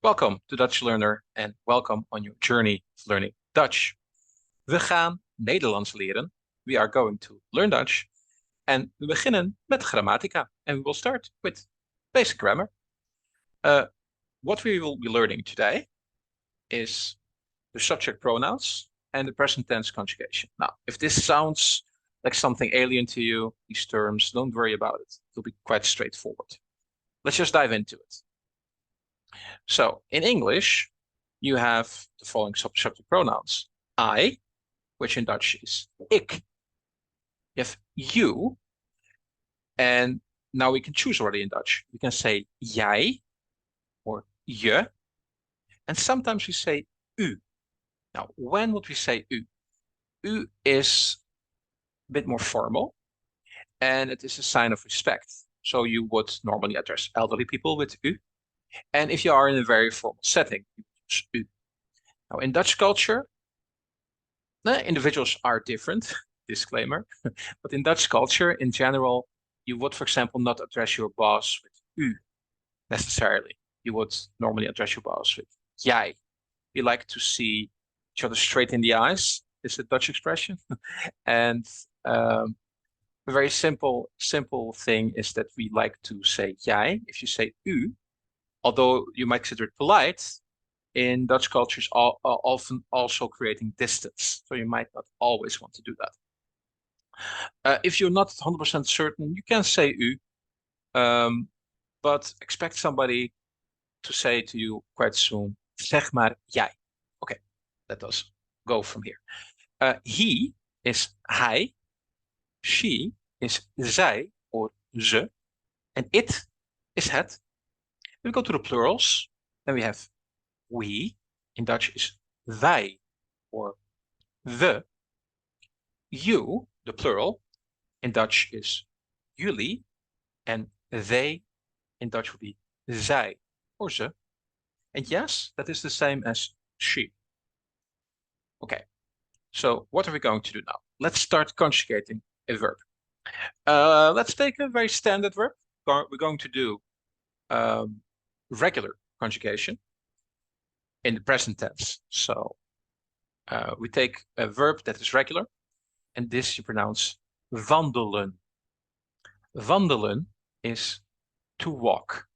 Welcome to Dutch Learner and welcome on your journey of learning Dutch. We gaan Nederlands leren. We are going to learn Dutch. En we beginnen met grammatica. And we will start with basic grammar. What we will be learning today is the subject pronouns and the present tense conjugation. Now, if this sounds like something alien to you, these terms, don't worry about it. It'll be quite straightforward. Let's just dive into it. So in English, you have the following subject pronouns. I, which in Dutch is ik. You have you, and now we can choose already in Dutch. We can say jij or je, and sometimes we say u. Now, when would we say u? U is a bit more formal, and it is a sign of respect. So you would normally address elderly people with u. And if you are in a very formal setting, you use u. Now, in Dutch culture, individuals are different, disclaimer, but in Dutch culture, in general, you would, for example, not address your boss with u necessarily. You would normally address your boss with jij. We like to see each other straight in the eyes, is a Dutch expression. And a very simple thing is that we like to say jij. If you say u, although you might consider it polite, in Dutch culture is often also creating distance. So you might not always want to do that. If you're not 100% certain, you can say u, but expect somebody to say to you quite soon, zeg maar jij. Okay, let us go from here. He is hij, she is zij or ze, and it is het. We go to the plurals, then we have we, in Dutch is wij or we. You, the plural, in Dutch is jullie, and they, in Dutch would be zij or ze. And yes, that is the same as she. Okay, so what are we going to do now? Let's start conjugating a verb. Let's take a very standard verb. We're going to do regular conjugation in the present tense. So we take a verb that is regular, and this you pronounce wandelen. Wandelen is to walk.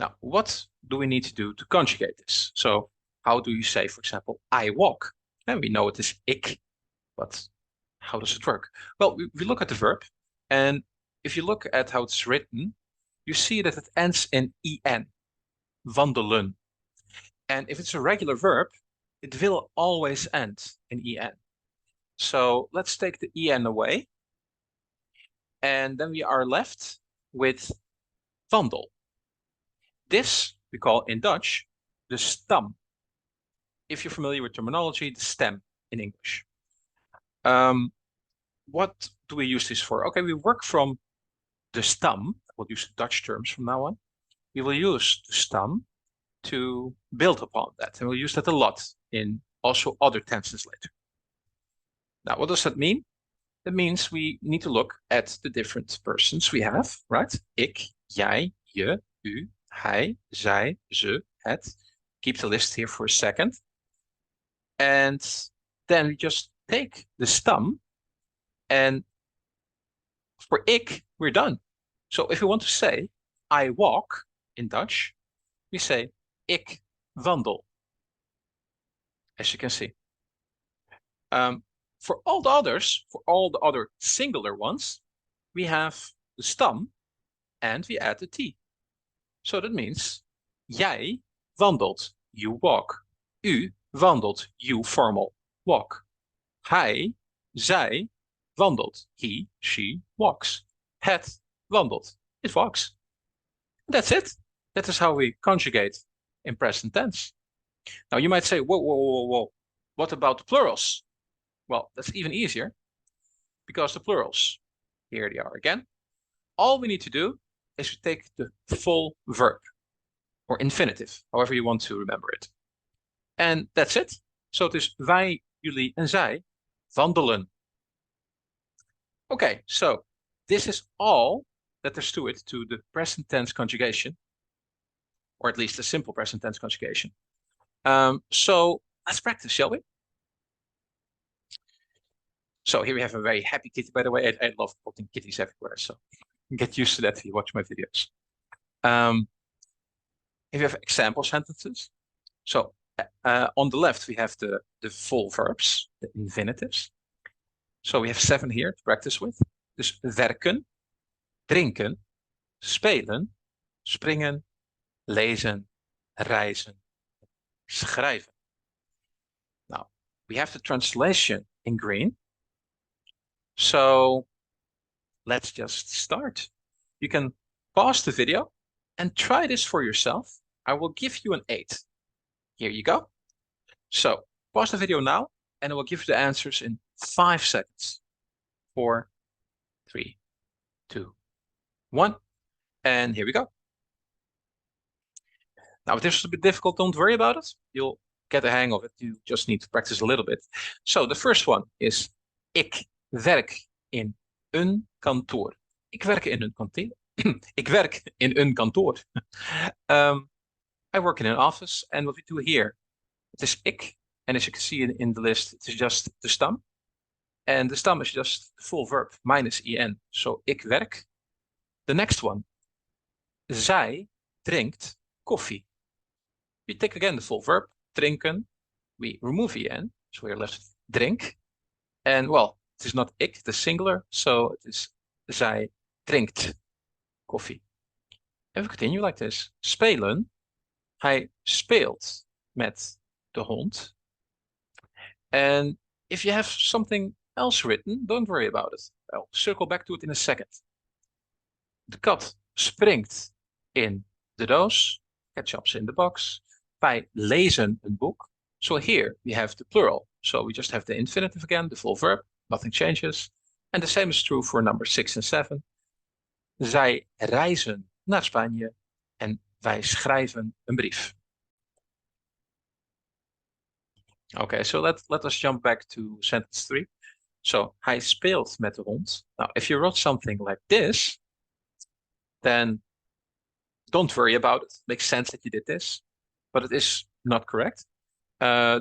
Now, what do we need to do to conjugate this? So how do you say, for example, I walk? And we know it is ik, but how does it work? Well, we look at the verb, and if you look at how it's written, you see that it ends in en, wandelen. And if it's a regular verb, it will always end in en. So let's take the en away, and then we are left with wandel. This we call in Dutch the stam. If you're familiar with terminology, the stem in English. What do we use this for? Okay, we work from the stam. We'll use Dutch terms from now on. We will use the stam to build upon that, and we'll use that a lot in also other tenses later. Now, what does that mean? That means we need to look at the different persons we have, right? Ik, jij, je, u, hij, zij, ze, het. Keep the list here for a second. And then we just take the stam, and for ik, we're done. So if we want to say, I walk in Dutch, we say, ik wandel, as you can see. For all the others, for all the other singular ones, we have the stam and we add the t. So that means jij wandelt, you walk. U wandelt, you formal walk. Hij, zij wandelt, he, she walks. Het wandelt, it walks. That's it. That is how we conjugate in present tense. Now you might say, whoa. What about the plurals? Well, that's even easier because the plurals, here they are again. All we need to do is to take the full verb or infinitive, however you want to remember it. And that's it. So it is wij, jullie en zij wandelen. Okay, so this is all that there's to it, to the present tense conjugation. or at least a simple present tense conjugation. So let's practice, shall we? So here we have a very happy kitty, by the way. I love putting kitties everywhere, so get used to that if you watch my videos. If you have example sentences, so on the left we have the full verbs, the infinitives. So we have 7 here to practice with. Dus werken, drinken, spelen, springen, lezen, reizen, schrijven. Now, we have the translation in green. So let's just start. You can pause the video and try this for yourself. I will give you an 8. Here you go. So pause the video now and I will give you the answers in 5 seconds. 4, 3, 2, 1. And here we go. Now, if this is a bit difficult, don't worry about it. You'll get the hang of it. You just need to practice a little bit. So the first one is ik werk in een kantoor. Ik werk in een kantoor. Ik werk in een kantoor. I work in an office. And what we do here, it is ik. And as you can see in the list, it is just the stam. And the stam is just the full verb, minus en. So ik werk. The next one. Zij drinkt koffie. We take again the full verb, drinken. We remove en, so we're left with drink. And well, it is not ik, the singular, so it is zij drinkt koffie. And we continue like this. Spelen. Hij speelt met de hond. And if you have something else written, don't worry about it. I'll circle back to it in a second. De kat springt in de doos. Ketchup's in the box. Wij lezen een boek. So here we have the plural. So we just have the infinitive again, the full verb. Nothing changes. And the same is true for number 6 and 7. Zij reizen naar Spanje en wij schrijven een brief. Okay, so let us jump back to sentence 3. So, hij speelt met de hond. Now, if you wrote something like this, then don't worry about it. Makes sense that you did this, but it is not correct.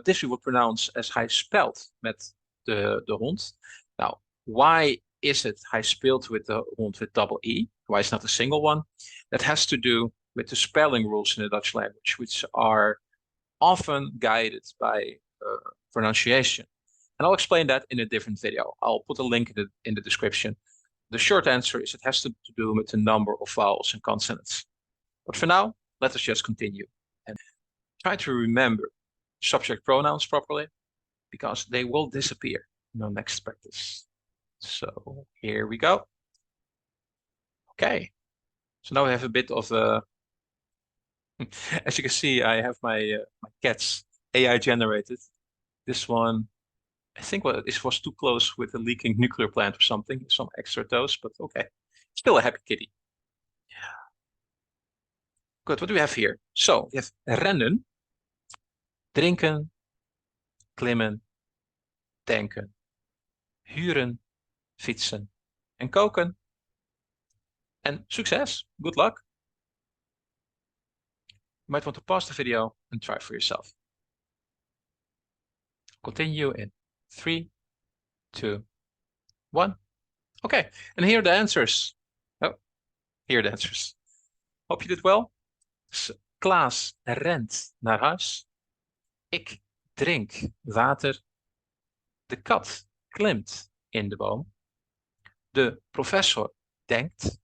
This we would pronounce as hij speelt met de hond. Now, why is it hij speelt with the hond with double E? Why is not a single one? That has to do with the spelling rules in the Dutch language, which are often guided by pronunciation. And I'll explain that in a different video. I'll put a link in the description. The short answer is it has to do with the number of vowels and consonants. But for now, let us just continue and try to remember subject pronouns properly, because they will disappear in our next practice. So here we go. Okay, so now we have a bit of a... As you can see, I have my cats AI generated. This one, I think it was too close with a leaking nuclear plant or something, some extra dose, but okay. Still a happy kitty. Good, what do we have here? So, we have rennen, drinken, klimmen, denken, huren, fietsen en koken. And success, good luck. You might want to pause the video and try for yourself. Continue in 3, 2, 1. Okay, and here are the answers. Oh, here are the answers. Hope you did well. Klaas rent naar huis. Ik drink water. De kat klimt in de boom. De professor denkt.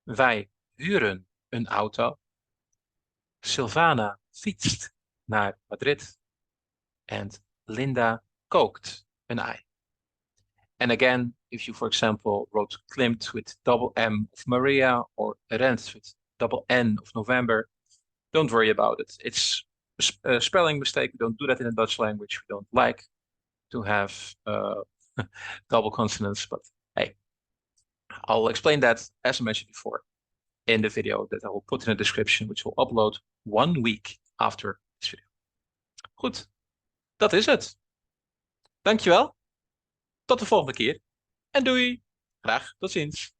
Wij huren een auto. Sylvana fietst naar Madrid. And Linda kookt een ei. And again, if you, for example, wrote klimt with double M of Maria or rent with double N of November, don't worry about it. It's a spelling mistake. We don't do that in the Dutch language. We don't like to have double consonants, but hey, I'll explain that, as I mentioned before, in the video that I will put in the description, which will upload 1 week after this video. Goed, dat is het. Dankjewel. Tot de volgende keer. En doei. Graag tot ziens.